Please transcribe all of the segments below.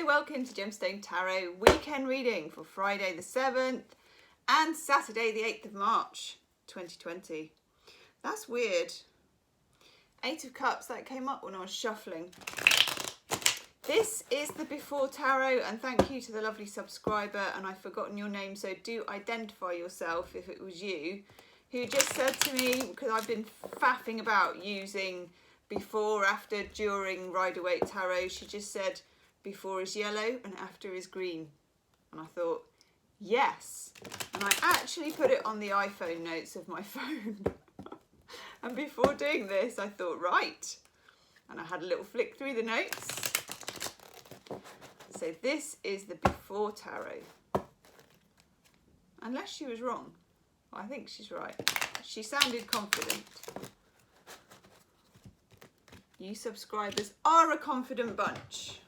welcome to Gemstone Tarot weekend reading for Friday the 7th and Saturday the 8th of March 2020. That's weird. 8 of Cups, that came up when I was shuffling. This is the Before Tarot, and thank you to the lovely subscriber, and I've forgotten your name, so do identify yourself if it was you, who just said to me, because I've been faffing about using before, after, during Rider-Waite Tarot, she just said before is yellow and after is green. And I thought, yes. And I actually put it on the iPhone notes of my phone. And before doing this, I thought, right. And I had a little flick through the notes. So this is the Before Tarot. Unless she was wrong. Well, I think she's right. She sounded confident. You subscribers are a confident bunch.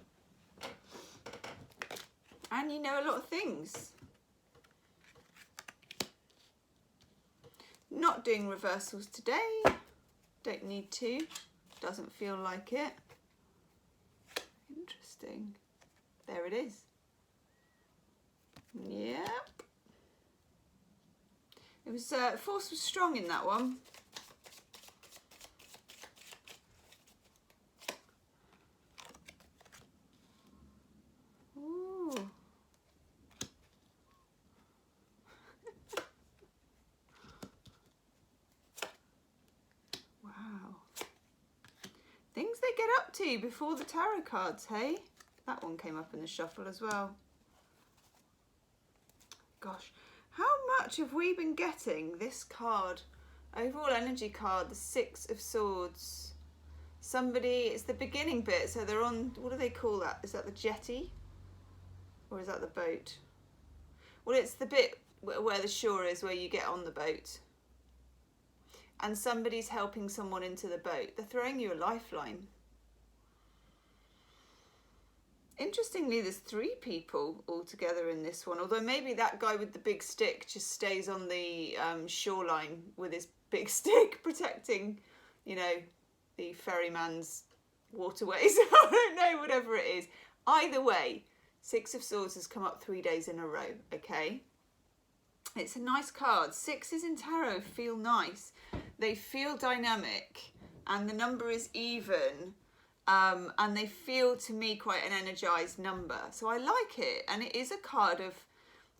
And you know a lot of things. Not doing reversals today. Don't need to. Doesn't feel like it. Interesting. There it is. Yep. It was force was strong in that one. Ooh. Wow. Things they get up to before the tarot cards, hey? That one came up in the shuffle as well. Gosh, how much have we been getting this card? Overall energy card, the 6 of Swords. Somebody, it's the beginning bit, so they're on, what do they call that? Is that the jetty? Or is that the boat? Well, it's the bit where the shore is, where you get on the boat. And somebody's helping someone into the boat. They're throwing you a lifeline. Interestingly, there's 3 people all together in this one, although maybe that guy with the big stick just stays on the shoreline with his big stick protecting, you know, the ferryman's waterways. I don't know, whatever it is. Either way, 6 of Swords has come up 3 days in a row, okay? It's a nice card. 6s in tarot feel nice. They feel dynamic, and the number is even. And they feel to me quite an energized number. So I like it. And it is a card of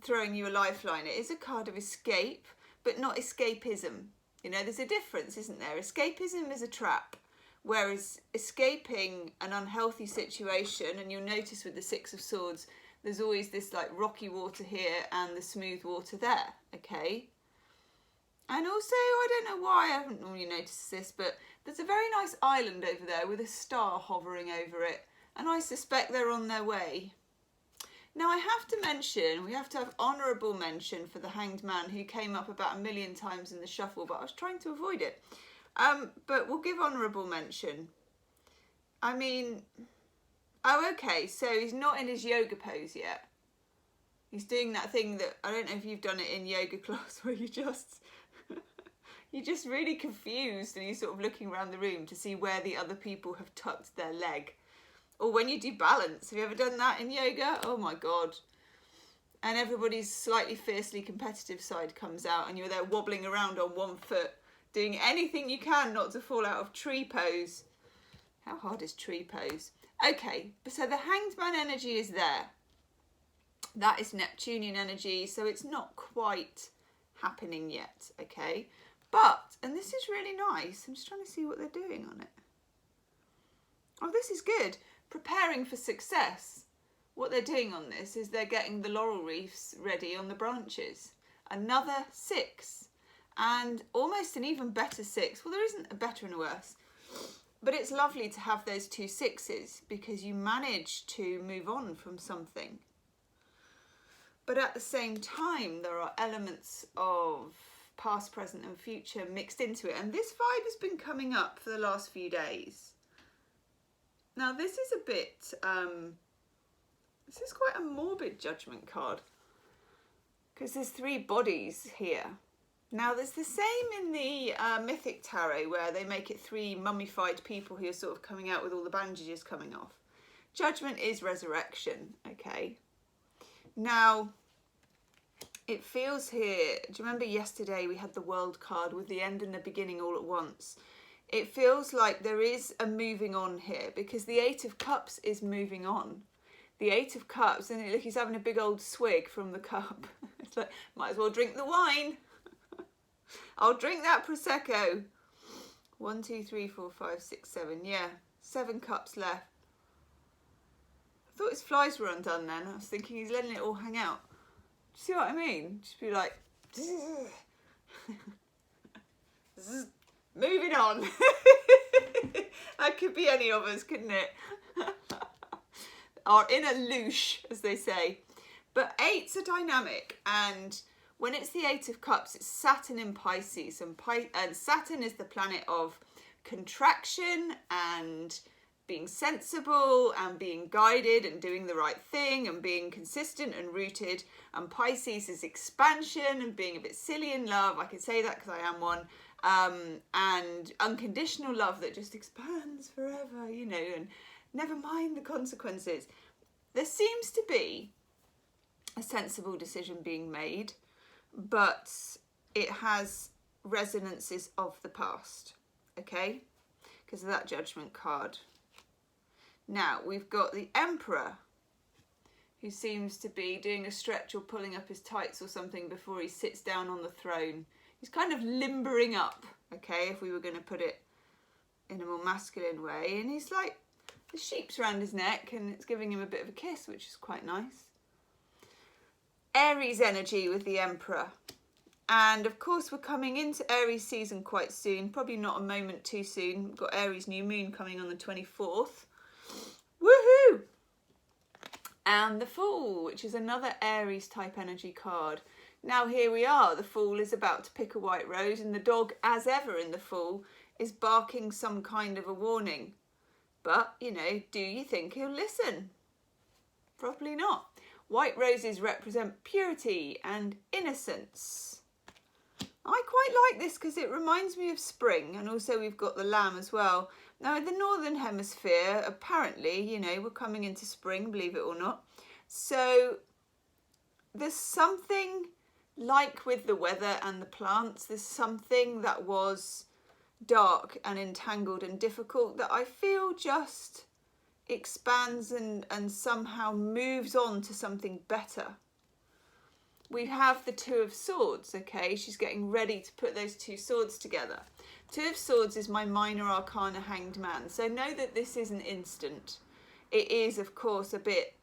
throwing you a lifeline. It is a card of escape, but not escapism. You know, there's a difference, isn't there? Escapism is a trap, whereas escaping an unhealthy situation, and you'll notice with the 6 of Swords, there's always this like rocky water here and the smooth water there, okay? And also, I don't know why, I haven't normally noticed this, but there's a very nice island over there with a star hovering over it. And I suspect they're on their way. Now, I have to mention, we have to have honourable mention for the Hanged Man, who came up about 1 million times in the shuffle, but I was trying to avoid it. But we'll give honourable mention. I mean, oh, okay, so he's not in his yoga pose yet. He's doing that thing that, I don't know if you've done it in yoga class, where you're just really confused and you're sort of looking around the room to see where the other people have tucked their leg. Or when you do balance, have you ever done that in yoga? Oh my God. And everybody's slightly fiercely competitive side comes out and you're there wobbling around on one foot, doing anything you can not to fall out of tree pose. How hard is tree pose? Okay, so the Hanged Man energy is there. That is Neptunian energy, so it's not quite happening yet, okay? But, and this is really nice, I'm just trying to see what they're doing on it. Oh, this is good. Preparing for success. What they're doing on this is they're getting the laurel wreaths ready on the branches. Another 6. And almost an even better 6. Well, there isn't a better and a worse. But it's lovely to have those 2 6s because you manage to move on from something. But at the same time, there are elements of past, present and future mixed into it. And this vibe has been coming up for the last few days. Now this is a bit, this is quite a morbid judgment card. Because there's 3 bodies here. Now there's the same in the Mythic Tarot where they make it 3 mummified people who are sort of coming out with all the bandages coming off. Judgment is resurrection, okay? Now, it feels here, do you remember yesterday we had the World card with the end and the beginning all at once? It feels like there is a moving on here, because the Eight of Cups is moving on. The Eight of Cups, and look, he's having a big old swig from the cup. It's like, might as well drink the wine. I'll drink that Prosecco. 1, 2, 3, 4, 5, 6, 7. Yeah, 7 cups left. I thought his flies were undone then. I was thinking he's letting it all hang out. Do you see what I mean? Just be like, moving on. That could be any of us, couldn't it? Our inner louche, as they say. But eights are dynamic, and when it's the Eight of Cups, it's Saturn in Pisces, and Saturn is the planet of contraction and being sensible and being guided and doing the right thing and being consistent and rooted, and Pisces is expansion and being a bit silly in love. I can say that because I am one. And unconditional love that just expands forever, you know, and never mind the consequences. There seems to be a sensible decision being made, but it has resonances of the past, okay, because of that Judgment card. Now we've got the Emperor, who seems to be doing a stretch or pulling up his tights or something before he sits down on the throne. He's kind of limbering up, okay, if we were going to put it in a more masculine way. And he's like, the sheep's around his neck and it's giving him a bit of a kiss, which is quite nice. Aries energy with the Emperor. And of course, we're coming into Aries season quite soon. Probably not a moment too soon. We've got Aries new moon coming on the 24th. Woohoo! And the Fool, which is another Aries type energy card. Now here we are, the Fool is about to pick a white rose, and the dog, as ever in the Fool, is barking some kind of a warning. But, you know, do you think he'll listen? Probably not. White roses represent purity and innocence. I quite like this because it reminds me of spring, and also we've got the lamb as well. Now in the Northern Hemisphere, apparently, you know, we're coming into spring, believe it or not. So there's something like with the weather and the plants, there's something that was dark and entangled and difficult that I feel just expands and somehow moves on to something better. We have the Two of Swords, okay? She's getting ready to put those two swords together. Two of Swords is my minor arcana Hanged Man, so know that this isn't instant. It is, of course, a bit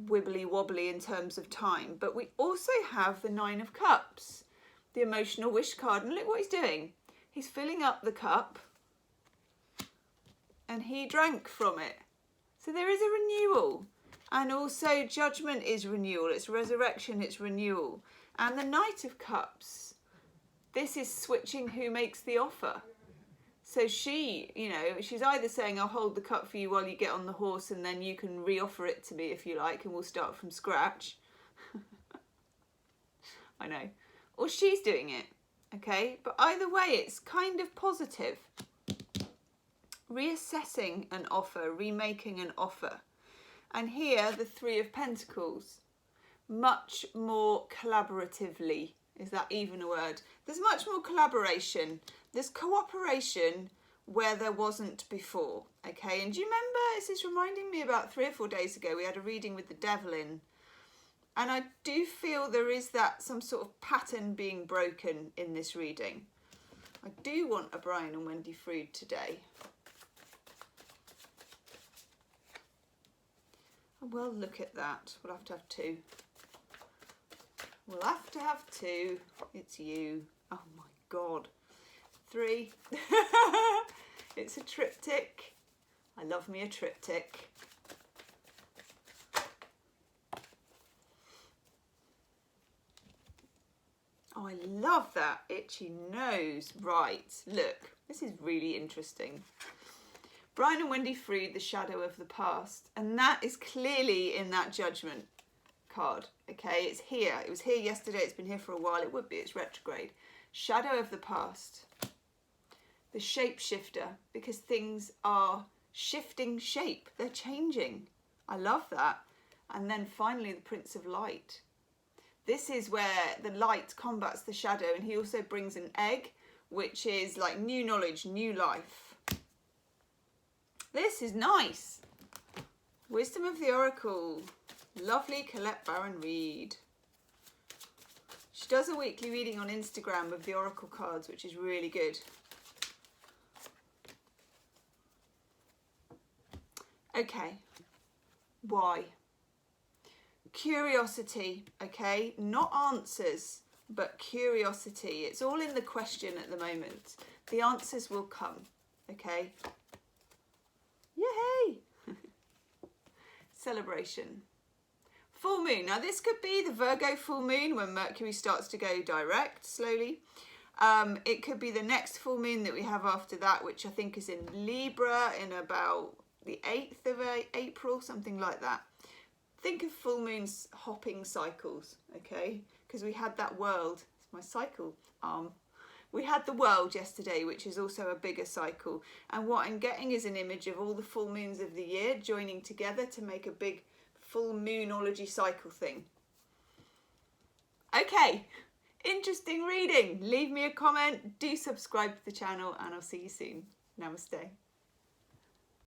wibbly wobbly in terms of time, but we also have the Nine of Cups, the emotional wish card, and look what he's doing. He's filling up the cup and he drank from it. So there is a renewal, and also Judgment is renewal, it's resurrection, it's renewal. And the Knight of Cups, this is switching who makes the offer. So she, you know, she's either saying, I'll hold the cup for you while you get on the horse and then you can re-offer it to me if you like and we'll start from scratch. I know. Or she's doing it, okay? But either way, it's kind of positive. Reassessing an offer, remaking an offer. And here, the Three of Pentacles. Much more collaboratively. Is that even a word? There's much more collaboration. There's cooperation where there wasn't before, okay? And do you remember, this is reminding me about 3 or 4 days ago, we had a reading with the devil in. And I do feel there is that some sort of pattern being broken in this reading. I do want a Brian and Wendy Freed today. Well, look at that. We'll have to have 2. We'll have to have 2. It's you. Oh my God. 3. It's a triptych. I love me a triptych. Oh, I love that itchy nose. Right, look, this is really interesting. Brian and Wendy Freed, the shadow of the past. And that is clearly in that Judgment card, okay? It's here. It was here yesterday. It's been here for a while. It would be. It's retrograde. Shadow of the past. The shapeshifter, because things are shifting shape. They're changing. I love that. And then finally, the Prince of Light. This is where the light combats the shadow, and he also brings an egg, which is like new knowledge, new life. This is nice. Wisdom of the Oracle. Lovely Colette Baron Reid. She does a weekly reading on Instagram of the Oracle cards, which is really good. Okay. Why? Curiosity, okay? Not answers, but curiosity. It's all in the question at the moment. The answers will come, okay? Yay! Celebration. Full moon. Now this could be the Virgo full moon when Mercury starts to go direct slowly. It could be the next full moon that we have after that, which I think is in Libra in about the 8th of April, something like that. Think of full moons hopping cycles, okay? Because we had that world, it's my cycle arm. We had the world yesterday, which is also a bigger cycle. And what I'm getting is an image of all the full moons of the year joining together to make a big full moonology cycle thing. Okay, interesting reading. Leave me a comment, do subscribe to the channel, and I'll see you soon. Namaste.